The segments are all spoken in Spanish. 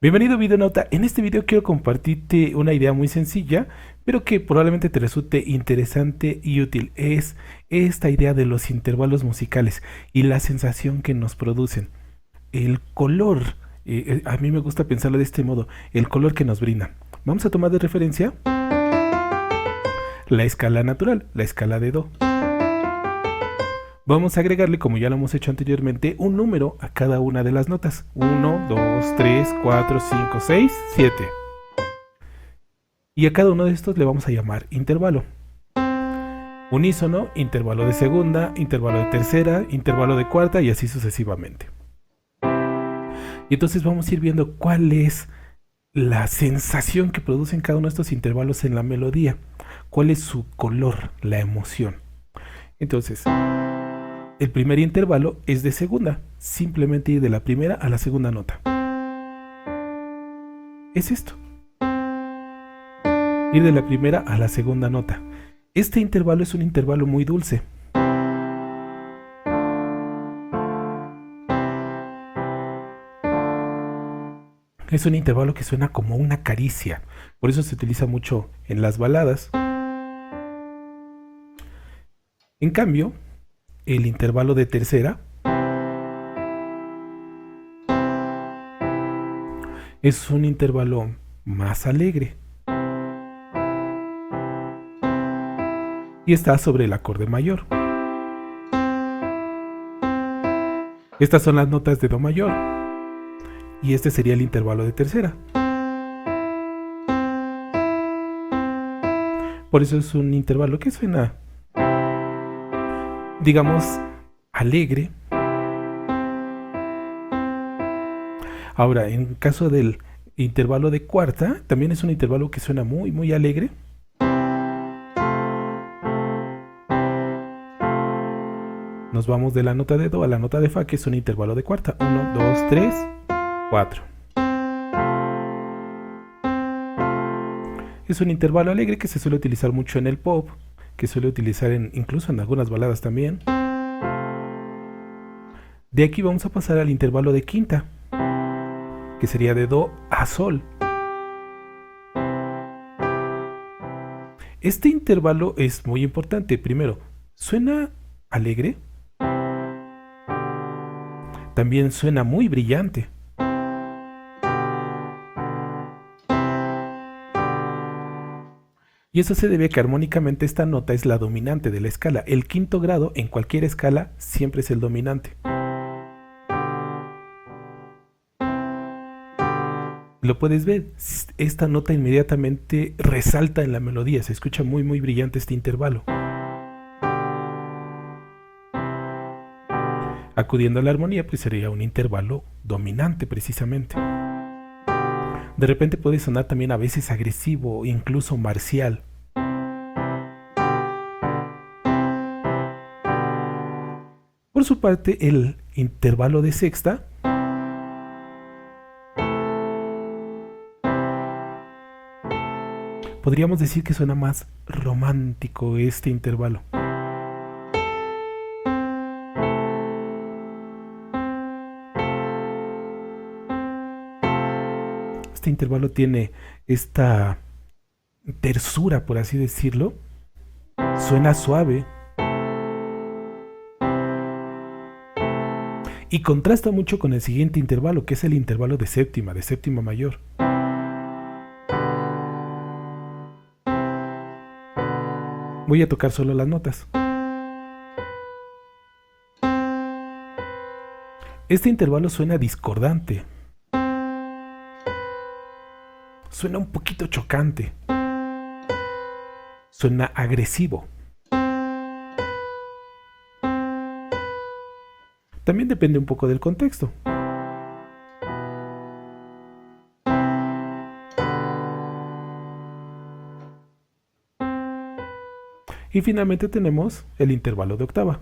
Bienvenido Videonauta, en este video quiero compartirte una idea muy sencilla, pero que probablemente te resulte interesante y útil. Es esta idea de los intervalos musicales y la sensación que nos producen. El color, a mí me gusta pensarlo de este modo, el color que nos brinda. Vamos a tomar de referencia la escala natural, la escala de Do. Vamos a agregarle, como ya lo hemos hecho anteriormente, un número a cada una de las notas. 1, 2, 3, 4, 5, 6, 7. Y a cada uno de estos le vamos a llamar intervalo. Unísono, intervalo de segunda, intervalo de tercera, intervalo de cuarta y así sucesivamente. Y entonces vamos a ir viendo cuál es la sensación que producen cada uno de estos intervalos en la melodía. Cuál es su color, la emoción. Entonces, el primer intervalo es de segunda, simplemente ir de la primera a la segunda nota. Es esto. Ir de la primera a la segunda nota. Este intervalo es un intervalo muy dulce. Es un intervalo que suena como una caricia. Por eso se utiliza mucho en las baladas. En cambio, el intervalo de tercera es un intervalo más alegre y está sobre el acorde mayor. Estas son las notas de Do mayor y este sería el intervalo de tercera. Por eso es un intervalo que suena, digamos, alegre. Ahora, en caso del intervalo de cuarta, también es un intervalo que suena muy, muy alegre. Nos vamos de la nota de Do a la nota de Fa, que es un intervalo de cuarta. 1, 2, 3, 4. Es un intervalo alegre que se suele utilizar mucho en el pop, que suele utilizar incluso en algunas baladas también. De aquí vamos a pasar al intervalo de quinta, que sería de Do a Sol. Este intervalo es muy importante. Primero, suena alegre. También suena muy brillante. Y eso se debe a que armónicamente esta nota es la dominante de la escala. El quinto grado en cualquier escala siempre es el dominante. Lo puedes ver, esta nota inmediatamente resalta en la melodía, se escucha muy muy brillante este intervalo. Acudiendo a la armonía, pues sería un intervalo dominante precisamente. De repente puede sonar también a veces agresivo, incluso marcial. Por su parte, el intervalo de sexta podríamos decir que suena más romántico este intervalo. Este intervalo tiene esta tersura, por así decirlo. Suena suave. Y contrasta mucho con el siguiente intervalo, que es el intervalo de séptima mayor. Voy a tocar solo las notas. Este intervalo suena discordante. Suena un poquito chocante. Suena agresivo. También depende un poco del contexto. Y finalmente tenemos el intervalo de octava.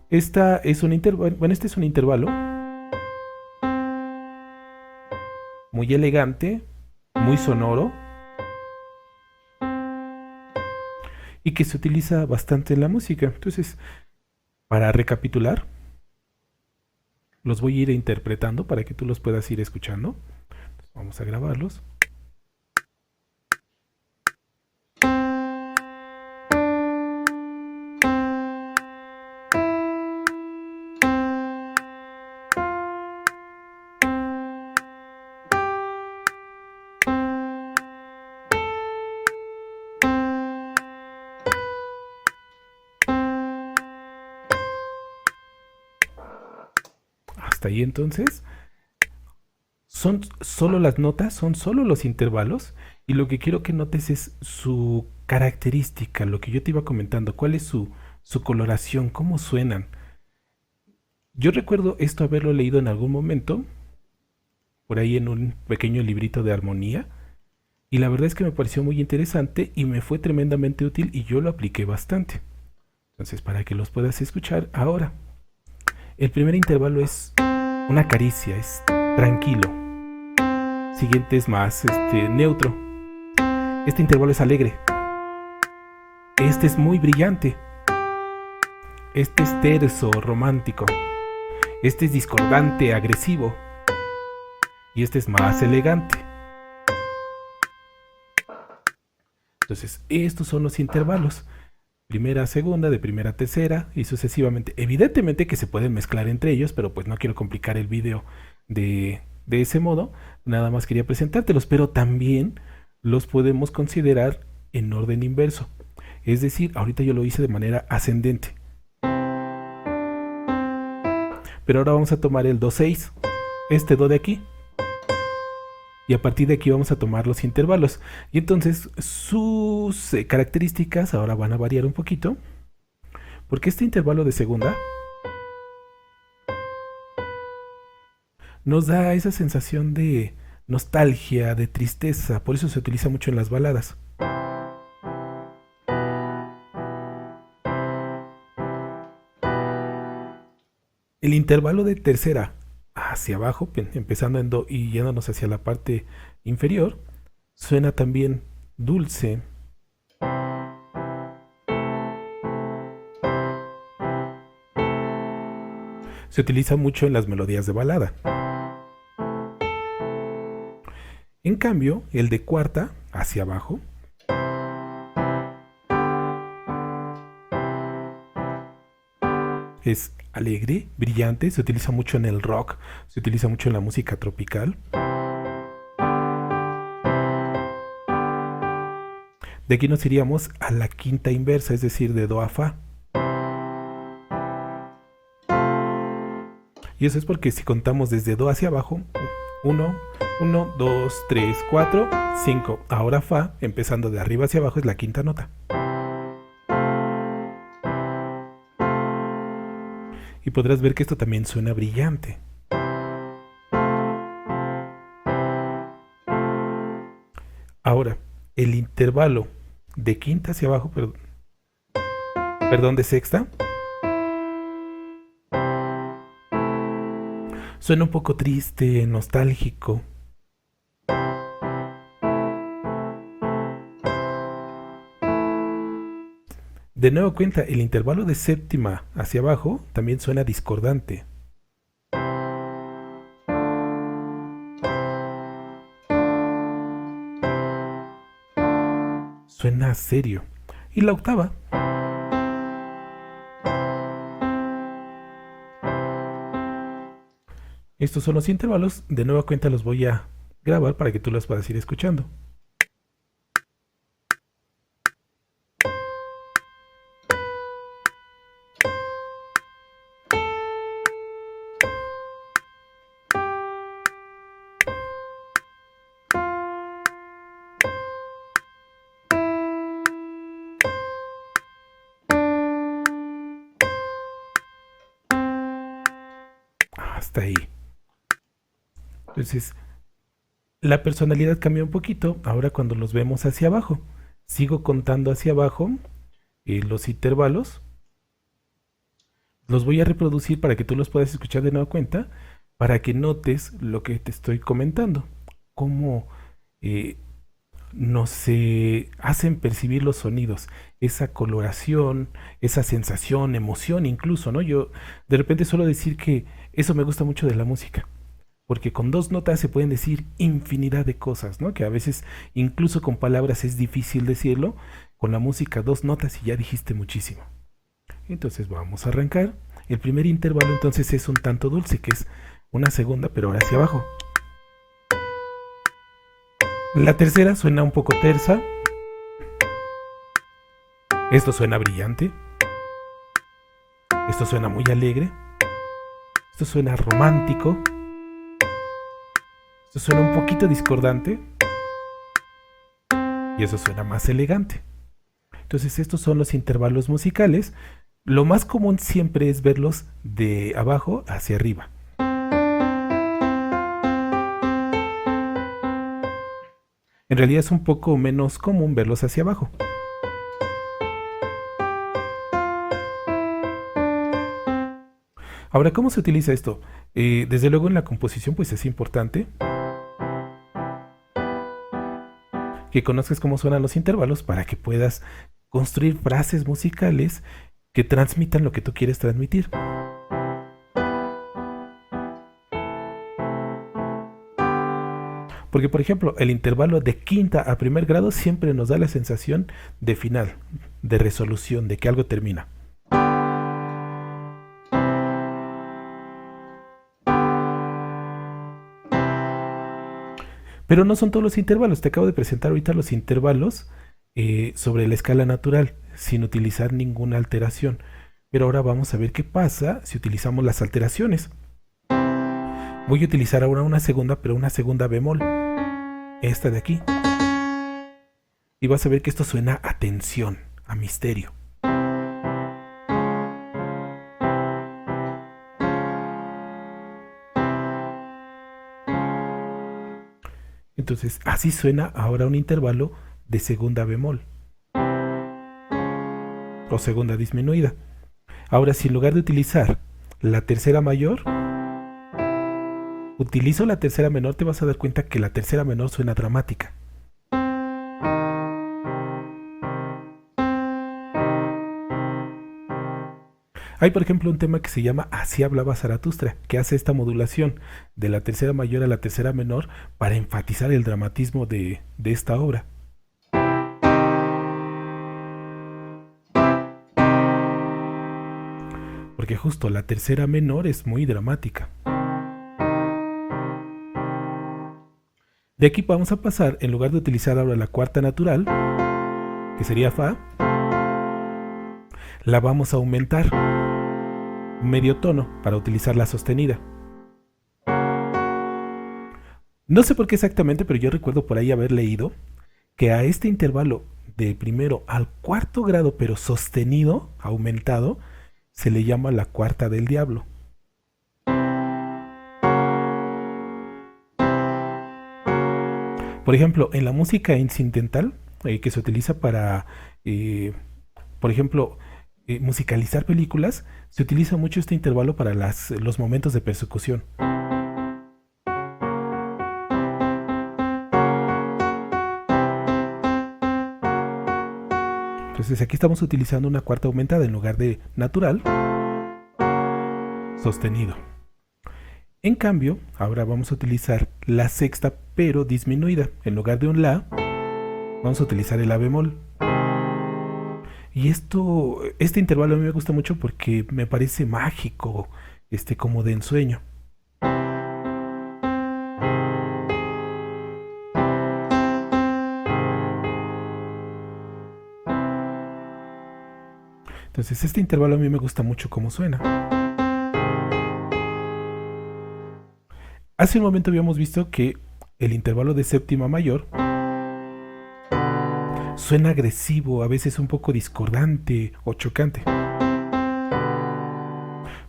Este es un intervalo muy elegante, muy sonoro y que se utiliza bastante en la música. Entonces, para recapitular, Los voy a ir interpretando para que tú los puedas ir escuchando. Vamos a grabarlos. Hasta ahí entonces. Son solo las notas, son solo los intervalos. Y lo que quiero que notes es su característica, lo que yo te iba comentando. ¿Cuál es su coloración? ¿Cómo suenan? Yo recuerdo esto haberlo leído en algún momento, por ahí en un pequeño librito de armonía. Y la verdad es que me pareció muy interesante y me fue tremendamente útil y yo lo apliqué bastante. Entonces, para que los puedas escuchar ahora. El primer intervalo es una caricia, es tranquilo. Siguiente es más neutro. Este intervalo es alegre. Este es muy brillante. Este es terso, romántico. Este es discordante, agresivo. Y este es más elegante. Entonces, estos son los intervalos. Primera a segunda, de primera a tercera y sucesivamente. Evidentemente que se pueden mezclar entre ellos, pero pues no quiero complicar el video de ese modo. Nada más quería presentártelos, pero también los podemos considerar en orden inverso. Es decir, ahorita yo lo hice de manera ascendente. Pero ahora vamos a tomar el do6, este do de aquí. Y a partir de aquí vamos a tomar los intervalos. Y entonces sus características ahora van a variar un poquito. Porque este intervalo de segunda nos da esa sensación de nostalgia, de tristeza. Por eso se utiliza mucho en las baladas. El intervalo de tercera hacia abajo, empezando en do y yéndonos hacia la parte inferior, suena también dulce. Se utiliza mucho en las melodías de balada. En cambio, el de cuarta hacia abajo es alegre, brillante, se utiliza mucho en el rock, se utiliza mucho en la música tropical. De aquí nos iríamos a la quinta inversa, es decir, de do a fa. Y eso es porque si contamos desde do hacia abajo, 1, 1, 2, 3, 4, 5. Ahora fa, empezando de arriba hacia abajo, es la quinta nota. Y podrás ver que esto también suena brillante. Ahora, el intervalo de quinta hacia abajo, perdón, de sexta, suena un poco triste, nostálgico. De nuevo cuenta, el intervalo de séptima hacia abajo también suena discordante. Suena serio. Y la octava. Estos son los intervalos. De nueva cuenta los voy a grabar para que tú los puedas ir escuchando. Hasta ahí. Entonces, la personalidad cambia un poquito ahora cuando los vemos hacia abajo. Sigo contando hacia abajo los intervalos. Los voy a reproducir para que tú los puedas escuchar de nueva cuenta, para que notes lo que te estoy comentando. Cómo nos hacen percibir los sonidos, esa coloración, esa sensación, emoción incluso, ¿no? Yo de repente suelo decir que Eso me gusta mucho de la música, porque con dos notas se pueden decir infinidad de cosas, ¿no? Que a veces incluso con palabras es difícil decirlo. Con la música, dos notas y ya dijiste muchísimo. Entonces vamos a arrancar. El primer intervalo entonces es un tanto dulce, que es una segunda, pero ahora hacia abajo. La tercera suena un poco tersa. Esto suena brillante. Esto suena muy alegre. Esto suena romántico. Esto suena un poquito discordante. Y eso suena más elegante. Entonces estos son los intervalos musicales. Lo más común siempre es verlos de abajo hacia arriba. En realidad es un poco menos común verlos hacia abajo. Ahora, ¿cómo se utiliza esto? Desde luego en la composición pues es importante que conozcas cómo suenan los intervalos para que puedas construir frases musicales que transmitan lo que tú quieres transmitir. Porque, por ejemplo, el intervalo de quinta a primer grado siempre nos da la sensación de final, de resolución, de que algo termina. Pero no son todos los intervalos. Te acabo de presentar ahorita los intervalos sobre la escala natural, sin utilizar ninguna alteración. Pero ahora vamos a ver qué pasa si utilizamos las alteraciones. Voy a utilizar ahora una segunda, pero una segunda bemol. Esta de aquí. Y vas a ver que esto suena a tensión, a misterio. Entonces, así suena ahora un intervalo de segunda bemol. O segunda disminuida. Ahora, si en lugar de utilizar la tercera mayor, utilizo la tercera menor, te vas a dar cuenta que la tercera menor suena dramática. Hay, por ejemplo, un tema que se llama Así hablaba Zaratustra, que hace esta modulación de la tercera mayor a la tercera menor para enfatizar el dramatismo de esta obra. Porque justo la tercera menor es muy dramática. De aquí vamos a pasar, en lugar de utilizar ahora la cuarta natural, que sería Fa, la vamos a aumentar medio tono para utilizar la sostenida. No sé por qué exactamente, pero yo recuerdo por ahí haber leído que a este intervalo de primero al cuarto grado, pero sostenido, aumentado, se le llama la cuarta del diablo. Por ejemplo, en la música incidental, que se utiliza para, por ejemplo, musicalizar películas, se utiliza mucho este intervalo para los momentos de persecución. Entonces aquí estamos utilizando una cuarta aumentada en lugar de natural, sostenido. En cambio, ahora vamos a utilizar la sexta pero disminuida. En lugar de un La, vamos a utilizar el La bemol. Y este intervalo a mí me gusta mucho porque me parece mágico, como de ensueño. Entonces este intervalo a mí me gusta mucho cómo suena. Hace un momento habíamos visto que el intervalo de séptima mayor suena agresivo, a veces un poco discordante o chocante.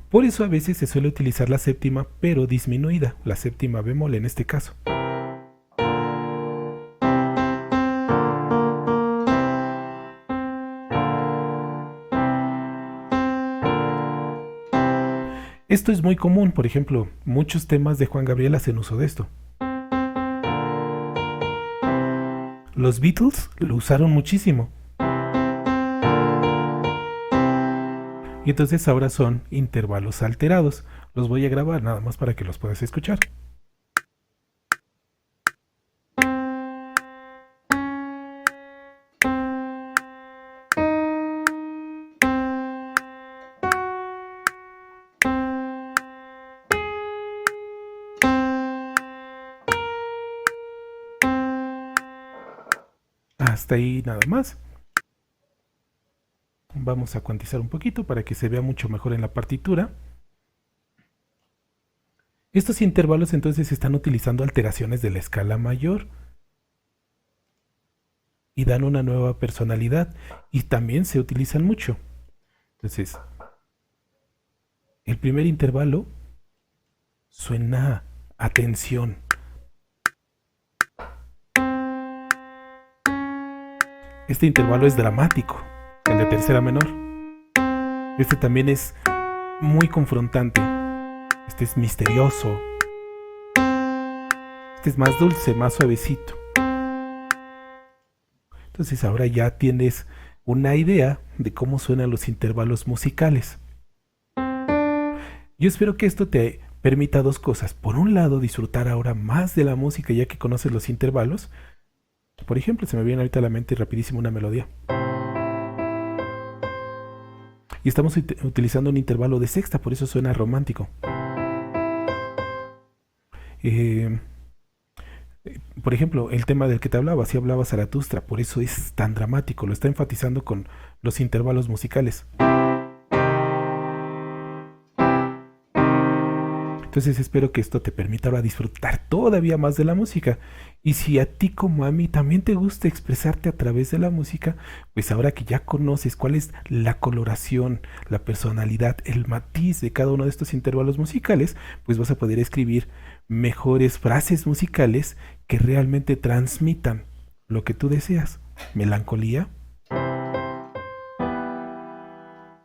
Por eso a veces se suele utilizar la séptima pero disminuida, la séptima bemol en este caso. Esto es muy común, por ejemplo, muchos temas de Juan Gabriel hacen uso de esto. Los Beatles lo usaron muchísimo. Y entonces ahora son intervalos alterados los voy a grabar nada más para que los puedas escuchar. Hasta ahí nada más. Vamos a cuantizar un poquito para que se vea mucho mejor en la partitura. Estos intervalos entonces están utilizando alteraciones de la escala mayor y dan una nueva personalidad, y también se utilizan mucho. Entonces, el primer intervalo suena a tensión. Este intervalo es dramático, el de tercera menor. Este también es muy confrontante. Este es misterioso. Este es más dulce, más suavecito. Entonces ahora ya tienes una idea de cómo suenan los intervalos musicales. Yo espero que esto te permita dos cosas. Por un lado, disfrutar ahora más de la música ya que conoces los intervalos. Por ejemplo, se me viene ahorita a la mente rapidísimo una melodía. Y estamos utilizando un intervalo de sexta, por eso suena romántico. Por ejemplo, el tema del que te hablaba, así hablaba Zaratustra, por eso es tan dramático, lo está enfatizando con los intervalos musicales. Entonces espero que esto te permita ahora disfrutar todavía más de la música. Y si a ti como a mí también te gusta expresarte a través de la música, pues ahora que ya conoces cuál es la coloración, la personalidad, el matiz de cada uno de estos intervalos musicales, pues vas a poder escribir mejores frases musicales que realmente transmitan lo que tú deseas. Melancolía,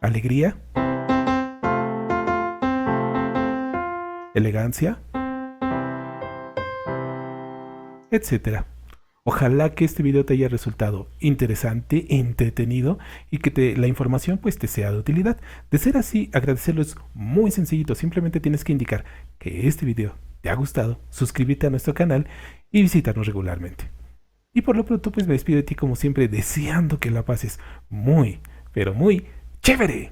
alegría, elegancia, etcétera. Ojalá que este video te haya resultado interesante, entretenido y que la información pues te sea de utilidad. De ser así, agradecerlo es muy sencillito. Simplemente tienes que indicar que este video te ha gustado, suscribirte a nuestro canal y visitarnos regularmente. Y por lo pronto pues me despido de ti como siempre, deseando que la pases muy, pero muy chévere.